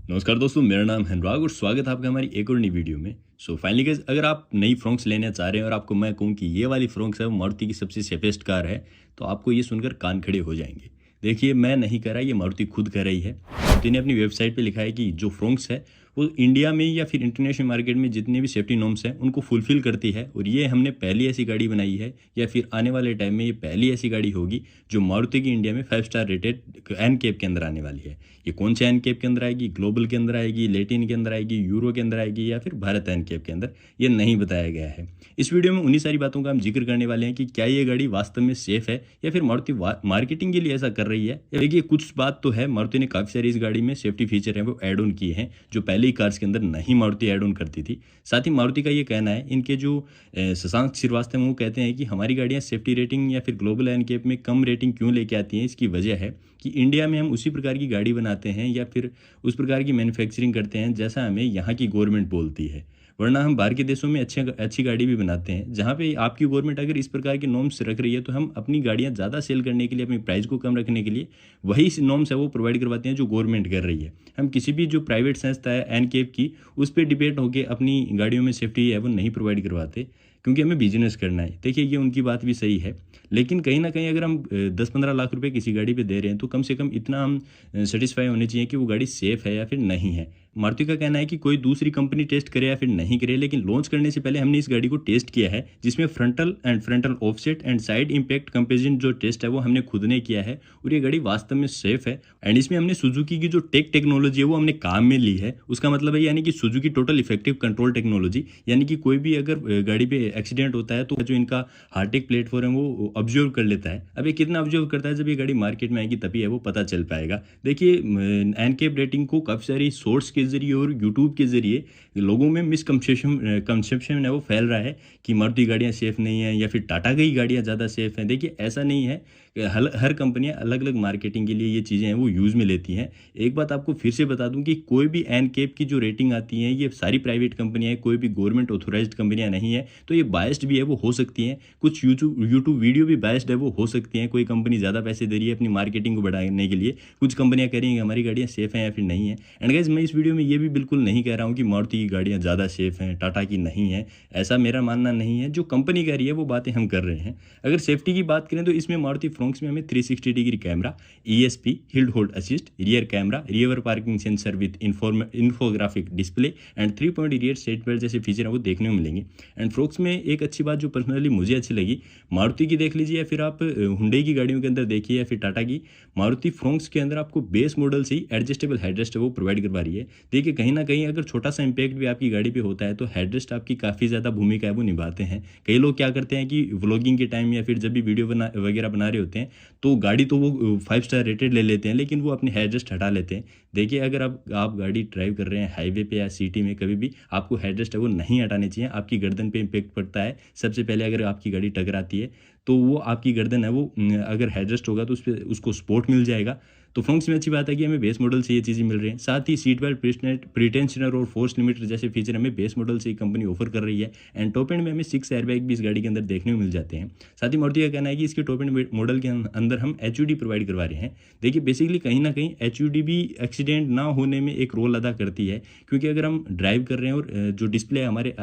नमस्कार दोस्तों, मेरा नाम है अनुराग और स्वागत है आपका हमारी एक और नई वीडियो में। फाइनली गाइस, अगर आप नई फ्रोंक्स लेना चाह रहे हैं और आपको मैं कहूँ कि ये वाली फ्रोंक्स है वो मारुति की सबसे सेफेस्ट कार है, तो आपको ये सुनकर कान खड़े हो जाएंगे। देखिए, मैं नहीं कह रहा, ये मारुति खुद कह रही है। मारुति ने अपनी वेबसाइट पे लिखा है कि जो फ्रोंक्स है वो इंडिया में या फिर इंटरनेशनल मार्केट में जितने भी सेफ्टी नॉर्म्स हैं उनको फुलफिल करती है, और ये हमने पहली ऐसी गाड़ी बनाई है या फिर आने वाले टाइम में ये पहली ऐसी गाड़ी होगी जो मारुति की इंडिया में 5 स्टार रेटेड एन कैप के अंदर आने वाली है। ये कौन से एन कैप के अंदर आएगी? ग्लोबल के अंदर आएगी, लेटिन के अंदर आएगी, यूरो के अंदर आएगी या फिर भारत एन कैप के अंदर? ये नहीं बताया गया है। इस वीडियो में उन्हीं सारी बातों का हम जिक्र करने वाले हैं कि क्या ये गाड़ी वास्तव में सेफ है या फिर मारुति मार्केटिंग के लिए ऐसा कर रही है। देखिए, कुछ बात तो है, मारुति ने काफ़ी सारी इस गाड़ी में सेफ्टी फीचर है वो ऐड ऑन किए हैं जो पहले ही कार्स के अंदर नहीं मारुति ऐड ऑन करती थी। साथ ही मारुति का ये कहना है, इनके जो शशांक श्रीवास्तव वो कहते हैं कि हमारी गाड़ियाँ सेफ्टी रेटिंग या फिर ग्लोबल एन कैप में कम रेटिंग क्यों लेके आती हैं, इसकी वजह है कि इंडिया में हम उसी प्रकार की गाड़ी बनाते हैं या फिर उस प्रकार की मैन्युफैक्चरिंग करते हैं जैसा हमें यहाँ की गवर्नमेंट बोलती है। वरना हम बाहर के देशों में अच्छी गाड़ी भी बनाते हैं, जहाँ पे आपकी गवर्नमेंट अगर इस प्रकार के नॉर्म्स रख रही है तो हम अपनी गाड़ियाँ ज़्यादा सेल करने के लिए, अपनी प्राइस को कम रखने के लिए वही नॉर्म्स है वो प्रोवाइड करवाते हैं जो गवर्नमेंट कर रही है। हम किसी भी जो प्राइवेट संस्था है एन कैप की, उस पर डिपेंड होकर अपनी गाड़ियों में सेफ्टी है वो नहीं प्रोवाइड करवाते, क्योंकि हमें बिजनेस करना है। देखिए, ये उनकी बात भी सही है, लेकिन कहीं ना कहीं अगर हम 10-15 लाख रुपए किसी गाड़ी पे दे रहे हैं तो कम से कम इतना हम सेटिस्फाई होने चाहिए कि वो गाड़ी सेफ है या फिर नहीं है। मारुति का कहना है कि कोई दूसरी कंपनी टेस्ट करे या फिर नहीं करे, लेकिन लॉन्च करने से पहले हमने इस गाड़ी को टेस्ट किया है, जिसमें frontal offset and side impact comparison जो टेस्ट है वो हमने खुद ने किया है, और ये गाड़ी वास्तव में सेफ है। एंड इसमें हमने सुजुकी की जो टेक्नोलॉजी है वो हमने काम में ली है। उसका मतलब है यानी कि Suzuki total effective control technology, यानी कि कोई भी अगर गाड़ी पे एक्सीडेंट होता है तो जो इनका हार्टेक प्लेटफॉर्म है वो ऑब्जर्व कर लेता है। अब ये कितना ऑब्जर्व करता है, जब ये गाड़ी मार्केट में आएगी तभी है वो पता चल पाएगा। देखिए, एनकेप रेटिंग को काफ़ी सारी सोर्स के जरिए और यूट्यूब के जरिए लोगों में कंसेप्शन है वो फैल रहा है कि मारुति गाड़ियाँ सेफ नहीं है या फिर टाटा की गाड़ियाँ ज़्यादा सेफ हैं। देखिए, ऐसा नहीं है। हर कंपनियां अलग अलग मार्केटिंग के लिए ये चीज़ें हैं वो यूज़ में लेती हैं। एक बात आपको फिर से बता दूं कि कोई भी एन कैप की जो रेटिंग आती है ये सारी प्राइवेट कंपनियां हैं, कोई भी गवर्नमेंट ऑथोराइज्ड कंपनियां नहीं है। तो ये बायस्ड भी है वो हो सकती हैं, कुछ यूट्यूब वीडियो भी बायस्ड है वो हो सकती हैं। कोई कंपनी ज़्यादा पैसे दे रही है अपनी मार्केटिंग को बढ़ाने के लिए, कुछ कंपनियां कह रही हैं कि हमारी गाड़ियाँ सेफ हैं या फिर नहीं है। एंड गाइस, मैं इस वीडियो में ये भी बिल्कुल नहीं कह रहा हूँ कि मारुति की गाड़ियाँ ज़्यादा सेफ हैं, टाटा की नहीं है। ऐसा मेरा मानना नहीं है। जो कंपनी कह रही है वो बातें हम कर रहे हैं। अगर सेफ्टी की बात करें तो इसमें मारुति फ्रोंक्स में हमें 360 degree camera, ESP hill hold assist, rear camera, rear parking sensor with infographic display and 3 point rear seat belt जैसे फीचर है वो देखने को मिलेंगे। एंड फ्रोक्स में एक अच्छी बात जो पर्सनली मुझे अच्छी लगी, मारुति की देख लीजिए या फिर आप हुंडई की गाड़ियों के अंदर देखिए या फिर टाटा की, मारुति फ्रोंक्स के अंदर आपको बेस मॉडल से ही एडजस्टेबल हेडरेस्ट वो प्रोवाइड करवा रही है। देखिए, कहीं ना कहीं अगर छोटा सा इंपैक्ट भी आपकी गाड़ी पे होता है तो हेडरेस्ट आपकी काफ़ी ज़्यादा भूमिका है वो निभाते हैं। कई लोग क्या करते हैं कि व्लॉगिंग के टाइम या फिर जब भी वीडियो वगैरह बना रहे होते हैं तो गाड़ी तो वो 5 स्टार रेटेड ले लेते हैं, लेकिन वो अपनी हेडरेस्ट हटा लेते हैं। देखिए, अगर आप गाड़ी ड्राइव कर रहे हैं हाईवे पे या सिटी में, कभी भी आपको हेडरेस्ट है वो नहीं हटानी चाहिए। आपकी गर्दन पे इम्पेक्ट पड़ता है। सबसे पहले अगर आपकी गाड़ी टकराती है तो वो आपकी गर्दन है वो अगर हेडरेस्ट होगा तो उसको सपोर्ट मिल जाएगा। तो फ्रोंक्स में अच्छी बात है कि हमें बेस मॉडल से ये चीज़ें मिल रही हैं। साथ ही सीट बेल्ट प्रीटेंशनर और फोर्स लिमिटर जैसे फीचर हमें बेस मॉडल से ही कंपनी ऑफर कर रही है। एंड टॉप एंड में हमें 6 एयरबैग भी इस गाड़ी के अंदर देखने को मिल जाते हैं। साथ ही मारुति का कहना है कि इसके टॉप एंड मॉडल के अंदर हम HUD प्रोवाइड करवा रहे हैं। देखिए, बेसिकली कहीं ना कहीं HUD भी एक्सीडेंट ना होने में एक रोल अदा करती है, क्योंकि अगर हम ड्राइव कर रहे हैं और जो डिस्प्ले हमारे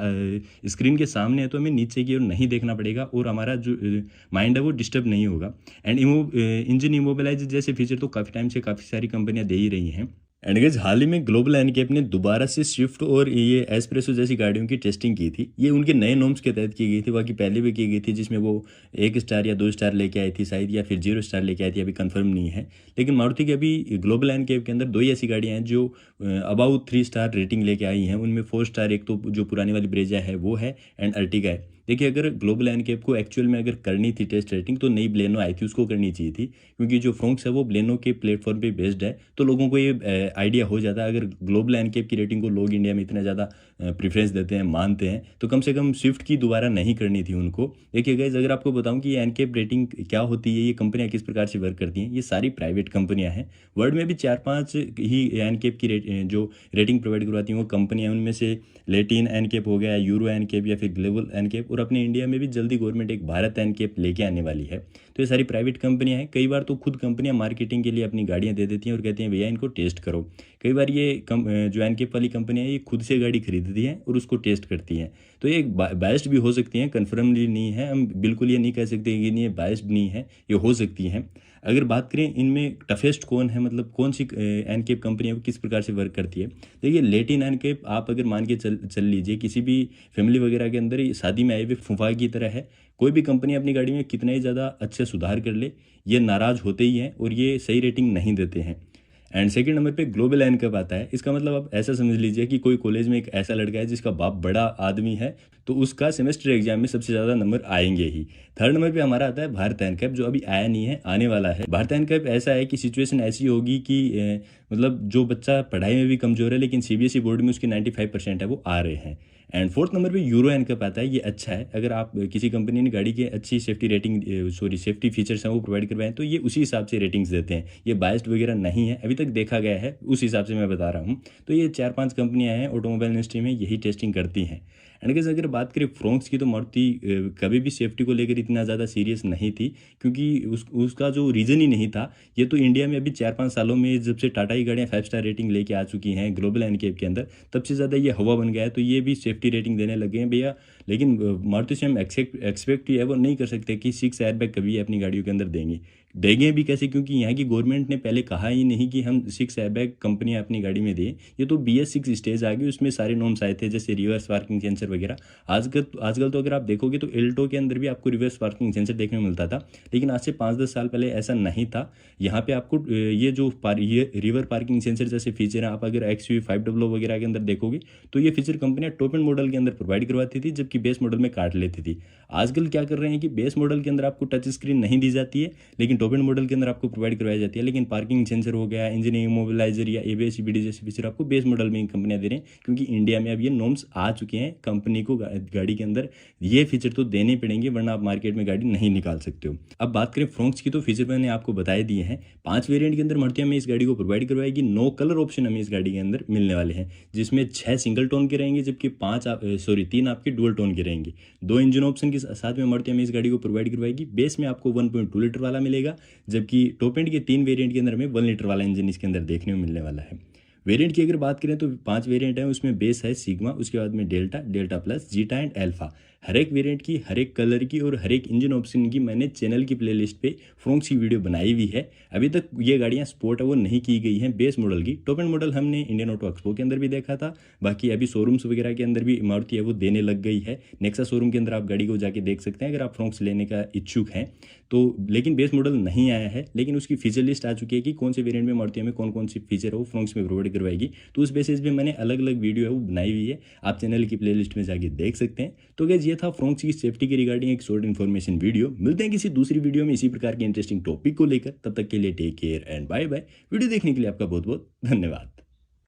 स्क्रीन के सामने है तो हमें नीचे की ओर नहीं देखना पड़ेगा और हमारा जो माइंड है वो डिस्टर्ब नहीं होगा। एंड इंजन इमोबिलाइज जैसे फीचर तो काफ़ी टाइम से काफ़ी सारी कंपनियां दे ही रही हैं। एंड गाइस, हाल ही में ग्लोबल एनकैप ने दोबारा से स्विफ्ट और ये एस्प्रेसो जैसी गाड़ियों की टेस्टिंग की थी। ये उनके नए नॉर्म्स के तहत की गई थी, बाकी पहले भी की गई थी, जिसमें वो 1 स्टार या 2 स्टार लेके आई थी शायद, या फिर 0 स्टार लेके आई थी, अभी कंफर्म नहीं है। लेकिन मारुति की अभी ग्लोबल एनकैप के अंदर 2 ही ऐसी गाड़ियाँ हैं जो अबाउट 3 स्टार रेटिंग लेके आई हैं। उनमें 4 स्टार एक तो जो पुरानी वाली ब्रेजा है वो है, एंड अर्टिगा है। देखिए, अगर ग्लोबल एनकैप को एक्चुअल में अगर करनी थी टेस्ट रेटिंग तो नई ब्लेनो आई थी उसको करनी चाहिए थी, क्योंकि जो फ्रोंक्स है वो ब्लेनो के प्लेटफॉर्म पे बेस्ड है, तो लोगों को ये आइडिया हो जाता है। अगर ग्लोबल एनकैप की रेटिंग को लोग इंडिया में इतना ज़्यादा प्रेफरेंस देते हैं, मानते हैं, तो कम से कम स्विफ्ट की दोबारा नहीं करनी थी उनको। देखिए गाइस, अगर आपको बताऊं कि ये एनकैप रेटिंग क्या होती है, ये कंपनियां किस प्रकार से वर्क करती हैं, ये सारी प्राइवेट कंपनियां हैं। वर्ल्ड में भी 4-5 ही एनकैप की जो रेटिंग प्रोवाइड करवाती हैं वो कंपनियां, उनमें से लेटिन एनकैप हो गया, यूरो एनकैप या फिर ग्लोबल एनकैप, और अपने इंडिया में भी जल्दी गवर्नमेंट एक भारत एनकैप लेके आने वाली है। तो ये सारी प्राइवेट कंपनियां हैं। कई बार तो खुद कंपनियां मार्केटिंग के लिए अपनी गाड़ियां दे देती हैं और कहती हैं भैया इनको टेस्ट करो। कई बार ये जो एनकैप वाली कंपनियां हैं ये खुद से गाड़ी खरीदती हैं और उसको टेस्ट करती हैं। तो ये बायस्ड भी हो सकती हैं, कन्फर्मली नहीं है, हम बिल्कुल ये नहीं कह सकते कि ये बायस्ड नहीं है, ये हो सकती हैं। अगर बात करें इनमें टफेस्ट कौन है, मतलब कौन सी एनकैप कंपनी है वो किस प्रकार से वर्क करती है। देखिए लेटिन एनकैप आप अगर मान के चल लीजिए किसी भी फैमिली वगैरह के अंदर शादी में आए हुए फूफा की तरह है। कोई भी कंपनी अपनी गाड़ी में कितना ही ज़्यादा अच्छे सुधार कर ले, ये नाराज़ होते ही हैं और ये सही रेटिंग नहीं देते हैं। एंड सेकंड नंबर पे ग्लोबल एनकैप आता है। इसका मतलब आप ऐसा समझ लीजिए कि कोई कॉलेज में एक ऐसा लड़का है जिसका बाप बड़ा आदमी है, तो उसका सेमेस्टर एग्जाम में सबसे ज़्यादा नंबर आएंगे ही। थर्ड नंबर पे हमारा आता है भारत एनकैप, जो अभी आया नहीं है, आने वाला है। भारत एनकैप ऐसा है कि सिचुएशन ऐसी होगी कि मतलब जो बच्चा पढ़ाई में भी कमज़ोर है लेकिन सीबीएसई बोर्ड में उसके 95% है वो आ रहे हैं। एंड फोर्थ नंबर पे यूरो एनकैप आता है। ये अच्छा है, अगर आप किसी कंपनी ने गाड़ी के अच्छी सेफ्टी रेटिंग सेफ्टी फीचर्स हैं वो प्रोवाइड करवाएं तो ये उसी हिसाब से रेटिंग्स देते हैं। ये बायस्ड वगैरह नहीं है, अभी तक देखा गया है उस हिसाब से मैं बता रहा हूँ। तो ये 4-5 कंपनियां हैं ऑटोमोबाइल इंडस्ट्री में, यही टेस्टिंग करती हैं। एंड गाइस अगर बात करें फ्रोंक्स की, तो मारुति कभी भी सेफ्टी को लेकर इतना ज़्यादा सीरियस नहीं थी, क्योंकि उसका जो रीज़न ही नहीं था। ये तो इंडिया में अभी 4-5 सालों में जब से टाटा की गाड़ियाँ 5 स्टार रेटिंग लेके आ चुकी हैं ग्लोबल एनकैप के अंदर, तब से ज़्यादा ये हवा बन गया है, तो ये भी सेफ्टी रेटिंग देने लगे हैं भैया। लेकिन मारुति से हम एक्सपेक्ट है वो नहीं कर सकते कि 6 एयरबैग कभी अपनी गाड़ियों के अंदर देंगे भी कैसे, क्योंकि यहाँ की गवर्नमेंट ने पहले कहा ही नहीं कि हम 6 एयरबैग कंपनियां अपनी गाड़ी में दें। ये तो BS6 स्टेज आ गई, उसमें सारे नॉर्म्स आए थे जैसे रिवर्स पार्किंग सेंसर वगैरह। आजकल तो अगर आप देखोगे तो एल्टो के अंदर भी आपको रिवर्स पार्किंग सेंसर देखने को मिलता था, लेकिन आज से 5-10 साल पहले ऐसा नहीं था। यहाँ पे आपको ये रिवर पार्किंग सेंसर जैसे फीचर हैं, आप अगर XUV500 वगैरह के अंदर देखोगे तो ये फीचर कंपनियां टॉप एंड मॉडल के अंदर प्रोवाइड करवाती थी, जबकि बेस मॉडल में काट लेती थी। आजकल क्या कर रहे हैं कि बेस मॉडल के अंदर आपको टच स्क्रीन नहीं दी जाती है, लेकिन टॉप एंड मॉडल के अंदर आपको प्रोवाइड करवाई जाती है। लेकिन पार्किंग सेंसर हो गया, इंजन इमोबिलाइजर या ABS CBD जैसे फीचर आपको बेस मॉडल में कंपनियां दे रही हैं, क्योंकि इंडिया में अब ये नॉर्म्स आ चुके हैं। कंपनी को गाड़ी के अंदर ये फीचर तो देने पड़ेंगे, वरना आप मार्केट में गाड़ी नहीं निकाल सकते हो। अब बात करें फ्रोंक्स की, तो फीचर मैंने आपको बताए दिए हैं। 5 वेरिएंट के अंदर मारुति हमें इस गाड़ी को प्रोवाइड करवाएगी। 9 कलर ऑप्शन हमें इस गाड़ी के अंदर मिलने वाले हैं, जिसमें 6 सिंगल टोन के रहेंगे, जबकि 3 आपके डुअल टोन के रहेंगे। 2 इंजन ऑप्शन के साथ में मारुति हमें इस गाड़ी को प्रोवाइड करवाएगी। बेस में आपको 1.2 लीटर वाला मिलेगा, जबकि टॉप एंड के 3 वेरिएंट के अंदर हमें 1 लीटर वाला इंजन इसके अंदर देखने को मिलने वाला है। वेरिएंट की अगर बात करें तो 5 वेरिएंट है, उसमें बेस है सिग्मा, उसके बाद में delta plus, zeta and alpha. हर एक वेरिएंट की, हर एक कलर की और हर एक इंजन ऑप्शन की मैंने चैनल की प्लेलिस्ट पे फ्रोंक्स की वीडियो बनाई हुई है। अभी तक ये गाड़ियां स्पोर्ट है वो नहीं की गई हैं बेस मॉडल की। टॉप एंड मॉडल हमने इंडियन ऑटो एक्सपो के अंदर भी देखा था, बाकी अभी शोरूम्स वगैरह के अंदर भी मारुति है वो देने लग गई है। नेक्सा शोरूम के अंदर आप गाड़ी को जाके देख सकते हैं अगर आप फ्रोंक्स लेने का इच्छुक हैं तो। लेकिन बेस मॉडल नहीं आया है, लेकिन उसकी फीचर लिस्ट आ चुकी है कि कौन से वेरिएंट में मारुति में कौन सी फीचर है वो फ्रोंक्स में प्रोवाइड करवाएगी। तो उस बेसिस पे मैंने अलग अलग वीडियो है वो बनाई हुई है, आप चैनल की प्लेलिस्ट में जाके देख सकते हैं। तो गाइस ये था फ्रोंक्स की सेफ्टी के रिगार्डिंग एक शॉर्ट इन्फॉर्मेशन वीडियो। मिलते हैं किसी दूसरी वीडियो में इसी प्रकार के इंटरेस्टिंग टॉपिक को लेकर, तब तक के लिए take care and bye bye. Video देखने के लिए आपका बहुत बहुत धन्यवाद।